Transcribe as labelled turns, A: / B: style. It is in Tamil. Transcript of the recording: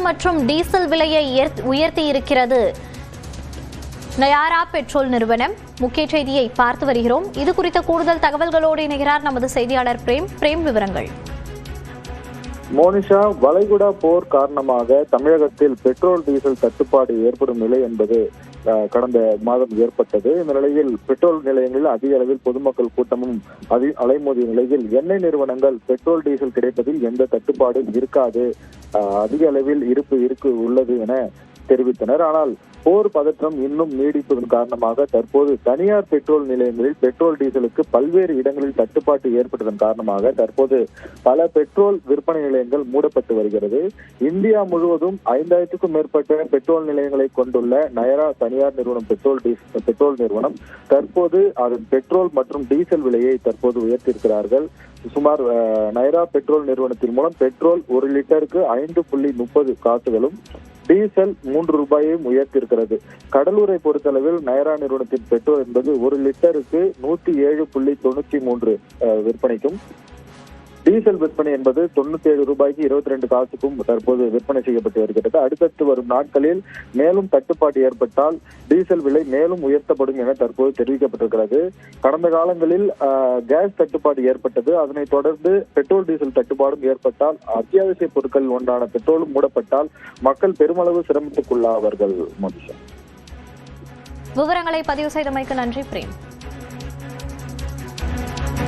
A: மற்றும் டீசல் விலையை உயர்த்தி இருக்கிறது நயாரா பெட்ரோல் நிறுவனம். முக்கிய செய்தியை பார்த்து வருகிறோம். இது குறித்த கூடுதல் தகவல்களோடு இணைகிறார் நமது செய்தியாளர் பிரேம். விவரங்கள்.
B: மோனிஷா, வளைகுடா போர் காரணமாக தமிழகத்தில் பெட்ரோல் டீசல் தட்டுப்பாடு ஏற்படும் நிலை என்பது கடந்த மாதம் ஏற்பட்டது. இந்த நிலையில் பெட்ரோல் நிலையங்களில் அதிக அளவில் பொதுமக்கள் கூட்டமும் அலைமோதிய நிலையில் எண்ணெய் நிறுவனங்கள் பெட்ரோல் டீசல் கிடைப்பதில் எந்த தட்டுப்பாடும் இருக்காது, அதிக அளவில் இருப்பு உள்ளது என தெரிவித்தனர். ஆனால் போர் பதற்றம் இன்னும் நீடிப்பதன் காரணமாக தற்போது தனியார் பெட்ரோல் நிலையங்களில் பெட்ரோல் டீசலுக்கு பல்வேறு இடங்களில் தட்டுப்பாடு ஏற்பட்டதன் காரணமாக தற்போது பல பெட்ரோல் விற்பனை நிலையங்கள் மூடப்பட்டு வருகிறது. இந்தியா முழுவதும் 5000க்கும் மேற்பட்ட பெட்ரோல் நிலையங்களை கொண்டுள்ள நயரா தனியார் நிறுவனம் பெட்ரோல் நிறுவனம் தற்போது அதன் பெட்ரோல் மற்றும் டீசல் விலையை தற்போது உயர்த்தியிருக்கிறார்கள். சுமார் நயரா பெட்ரோல் நிறுவனத்தின் மூலம் பெட்ரோல் 1 லிட்டருக்கு 5.30 காசுகளும் டீசல் 3 ரூபாயையும் உயர்த்தியிருக்கிறது. கடலூரை பொறுத்தளவில் நயரா நிறுவனத்தின் பெட்ரோல் என்பது 1 லிட்டருக்கு 107.93 விற்பனைக்கும், டீசல் விற்பனை என்பது 97 ரூபாய்க்கு 22 காசுக்கும் தற்போது விற்பனை செய்யப்பட்டு வருகிறது. அடுத்தடுத்து வரும் நாட்களில் மேலும் தட்டுப்பாடு ஏற்பட்டால் டீசல் விலை மேலும் உயர்த்தப்படும் என தற்போது தெரிவிக்கப்பட்டிருக்கிறது. கடந்த காலங்களில் கேஸ் தட்டுப்பாடு ஏற்பட்டது. அதனைத் தொடர்ந்து பெட்ரோல் டீசல் தட்டுப்பாடும் ஏற்பட்டால் அத்தியாவசிய பொருட்கள் ஒன்றான பெட்ரோலும் மூடப்பட்டால் மக்கள் பெருமளவு சிரமத்துக்குள்ளாவார்கள்.
A: விவரங்களை பதிவு செய்தமைக்கு நன்றி பிரேம்.